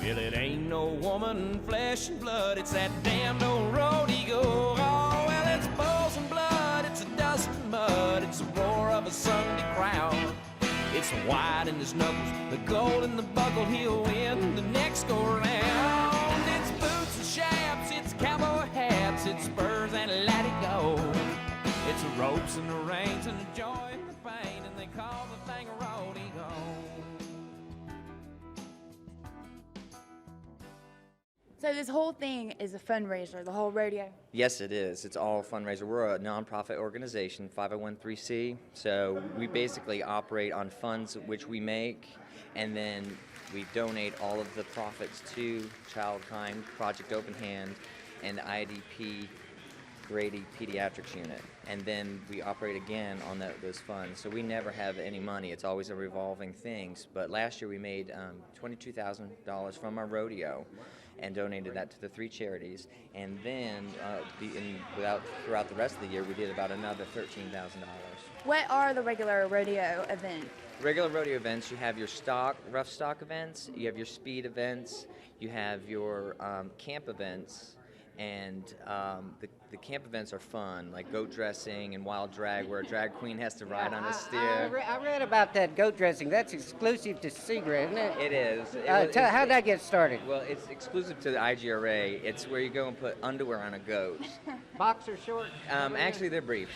Well, it ain't no woman, flesh and blood, it's that damned old rodeo. Oh, well, it's bulls and blood, it's a dust and mud, it's the roar of a Sunday crowd. It's the white in his knuckles, the gold in the buckle, he'll win the next go round. It's boots and chaps, it's cowboy hats, it's spurs and let it go. It's the ropes and the reins and the joy and the pain, and they call the thing a rodeo. So this whole thing is a fundraiser, the whole rodeo? Yes, it is. It's all a fundraiser. We're a nonprofit organization, 501(c)(3), so we basically operate on funds which we make, and then we donate all of the profits to Childkind, Project Open Hand, and the IDP Grady Pediatrics Unit. And then we operate again on those funds. So we never have any money. It's always a revolving thing. But last year we made $22,000 from our rodeo and donated that to the 3 charities. And then throughout the rest of the year, we did about another $13,000. What are the regular rodeo events? Regular rodeo events, you have your rough stock events, you have your speed events, you have your camp events, and the camp events are fun, like goat dressing and wild drag, where a drag queen has to ride on a steer. I read about that goat dressing. That's exclusive to SEGRA, isn't it? It is. How did that get started? Well, it's exclusive to the IGRA. It's where you go and put underwear on a goat. Boxer shorts? Actually, they're brief.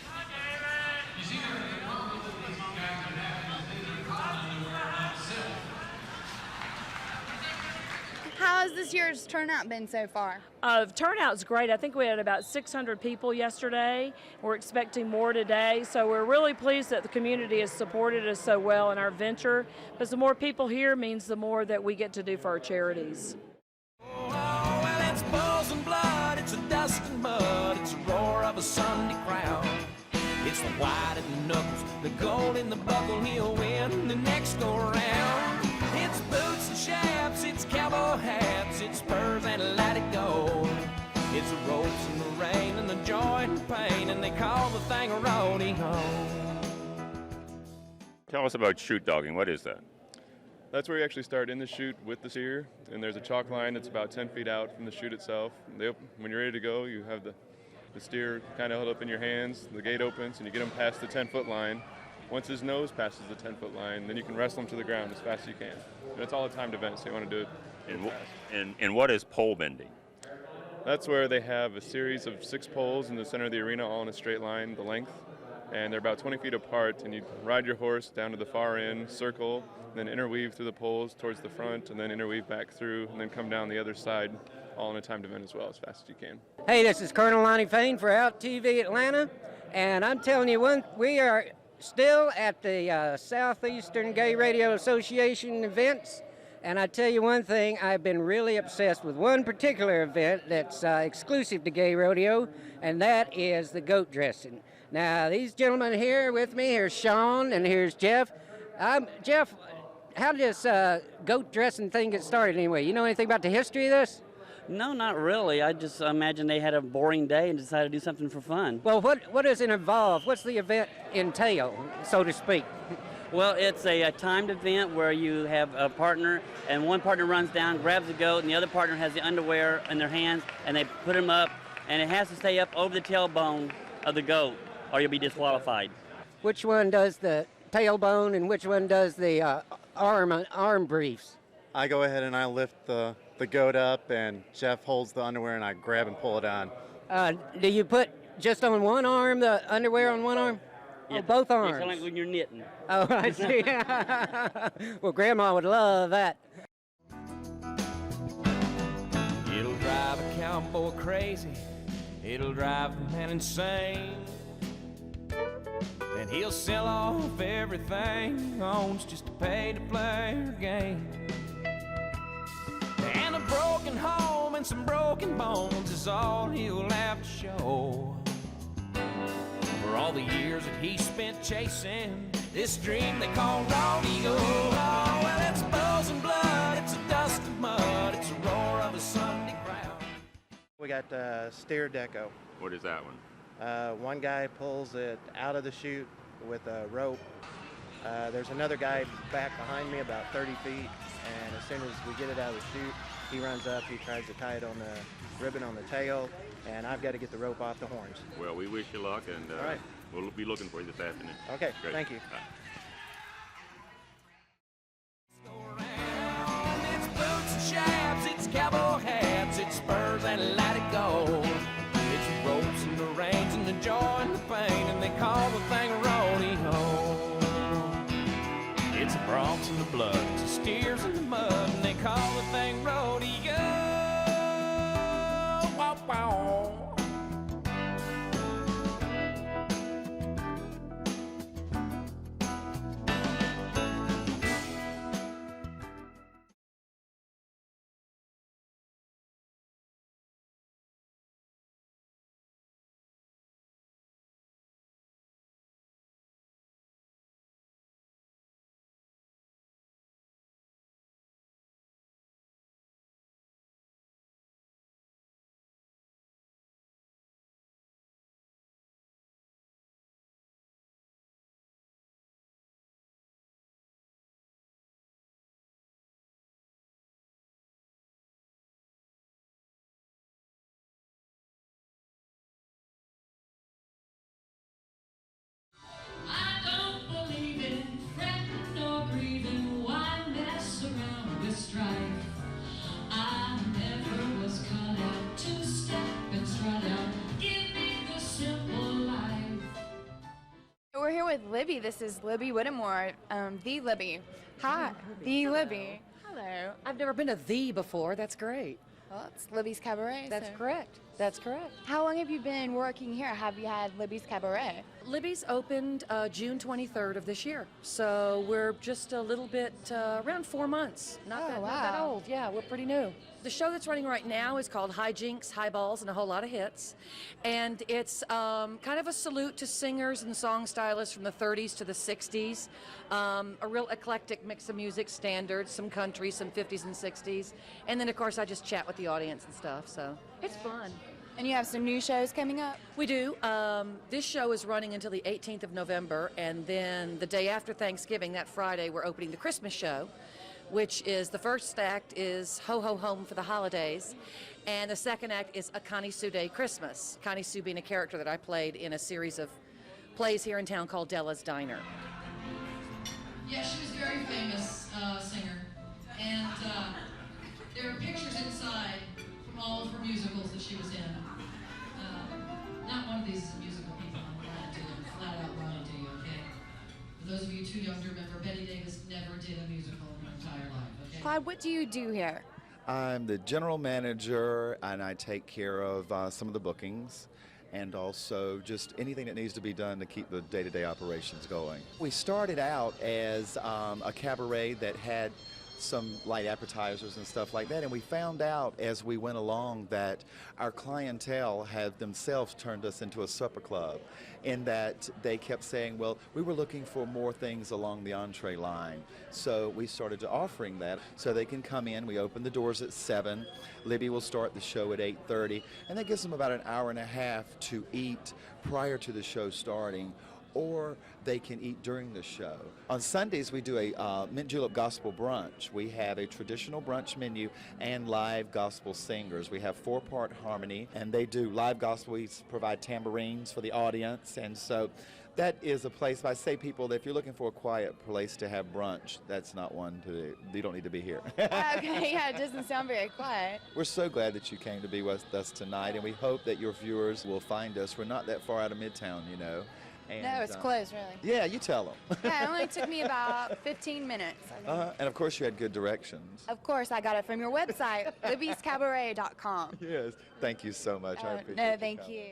How has this year's turnout been so far? Turnout's great. I think we had about 600 people yesterday. We're expecting more today, so we're really pleased that the community has supported us so well in our venture, because the more people here means the more that we get to do for our charities. Oh, well, it's bulls and blood, it's a dust and mud, it's the roar of a Sunday crowd. It's the white in the knuckles, the gold in the buckle, he'll win the next go round. It's boots and chaps, it's cowboy hats, it's spurs and let it go. It's the ropes and the rain and the joy and the pain, and they call the thing a rodeo. Tell us about chute dogging. What is that? That's where you actually start in the chute with the steer, and there's a chalk line that's about 10 feet out from the chute itself. When you're ready to go, you have the steer kind of held up in your hands, the gate opens, and you get him past the 10-foot line. Once his nose passes the 10-foot line, then you can wrestle him to the ground as fast as you can. And it's all a timed event, so you want to do it fast. And what is pole bending? That's where they have a series of 6 poles in the center of the arena, all in a straight line, the length. And they're about 20 feet apart, and you ride your horse down to the far end, circle, then interweave through the poles towards the front, and then interweave back through, and then come down the other side, all in a timed event as well, as fast as you can. Hey, this is Colonel Lonnie Fain for Out TV Atlanta, and I'm telling you, we are still at the Southeastern Gay Rodeo Association events, and I tell you one thing, I've been really obsessed with one particular event that's exclusive to gay rodeo, and that is the goat dressing. Now, these gentlemen here with me, here's Sean and here's Jeff. Jeff, how did this goat dressing thing get started anyway? You know anything about the history of this? No, not really. I just imagine they had a boring day and decided to do something for fun. Well, what does it involve? What's the event entail, so to speak? Well, it's a timed event where you have a partner, and one partner runs down, grabs the goat, and the other partner has the underwear in their hands, and they put them up, and it has to stay up over the tailbone of the goat, or you'll be disqualified. Which one does the tailbone, and which one does the arm briefs? I go ahead and I lift the goat up, and Jeff holds the underwear, and I grab and pull it on. Do you put just on one arm, the underwear on one arm? Yeah, oh, both arms? It's kind of like when you're knitting. Oh, I see. Well, Grandma would love that. It'll drive a cowboy crazy, it'll drive a man insane, and he'll sell off everything he owns just to pay to play her game. And a broken home and some broken bones is all he'll have to show for all the years that he spent chasing this dream they call rodeo. Oh, well, it's bulls and blood, it's a dust and mud, it's a roar of a Sunday crowd. We got steer deco. What is that one? One guy pulls it out of the chute with a rope. There's another guy back behind me about 30 feet, and as soon as we get it out of the chute, He runs up, he tries to tie it on the ribbon on the tail, and I've got to get the rope off the horns. Well, we wish you luck, and All right. we'll be looking for you this afternoon. Okay, Great. thank you. Bye. It's boots and chaps, it's cowboy hats, it's spurs and light it gold. It's ropes and the reins and the joy and the pain, and they call the thing rodeo. It's the broncs and the blood, it's the steers and the mud, and they call the thing rodeo. Wow, wow. I don't believe in fretting or grieving. Why mess around with strife? I never was cut out to step and strut out. Give me the simple life. We're here with Libby. This is Libby Whittemore, the Libby. Hi, the Libby. Hello. I've never been to the before. That's great. Well, it's Libby's Cabaret. That's so- correct. That's correct. How long have you been working here? Have you had Libby's Cabaret? Libby's opened June 23rd of this year. So we're just a little bit, around 4 months. Not that old. Yeah, we're pretty new. The show that's running right now is called High Jinks, High Balls, and a Whole Lot of Hits. And it's kind of a salute to singers and song stylists from the 30s to the 60s. A real eclectic mix of music, standards, some country, some 50s and 60s. And then, of course, I just chat with the audience and stuff. So it's fun. And you have some new shows coming up? We do. This show is running until the 18th of November, and then the day after Thanksgiving, that Friday, we're opening the Christmas show, which is the first act is Ho Ho Home for the Holidays, and the second act is A Connie Sue Day Christmas. Connie Sue being a character that I played in a series of plays here in town called Della's Diner. Yeah, she was a very famous singer, and there are pictures inside from all of her musicals that she was in. Not one of these is a musical, people. I'm lying to you. I'm flat out lying to you, okay? For those of you too young to remember, Betty Davis never did a musical in her entire life, okay? Clyde, what do you do here? I'm the general manager, and I take care of some of the bookings and also just anything that needs to be done to keep the day-to-day operations going. We started out as a cabaret that had some light appetizers and stuff like that, and we found out as we went along that our clientele had themselves turned us into a supper club, in that they kept saying, well, we were looking for more things along the entree line. So we started to offering that so they can come in. We open the doors at 7. Libby will start the show at 8:30, and that gives them about an hour and a half to eat prior to the show starting, or they can eat during the show. On Sundays, we do a mint julep gospel brunch. We have a traditional brunch menu and live gospel singers. We have 4-part harmony, and they do live gospel. We provide tambourines for the audience, and so that is a place, if I say people, that if you're looking for a quiet place to have brunch, that's not one to do. You don't need to be here. Okay, yeah, it doesn't sound very quiet. We're so glad that you came to be with us tonight, and we hope that your viewers will find us. We're not that far out of Midtown, you know. And, no, it's close, really. Yeah, you tell them. Yeah, it only took me about 15 minutes. And of course you had good directions. Of course, I got it from your website, libbyscabaret.com. Yes, thank you so much. I appreciate No, you thank coming. you.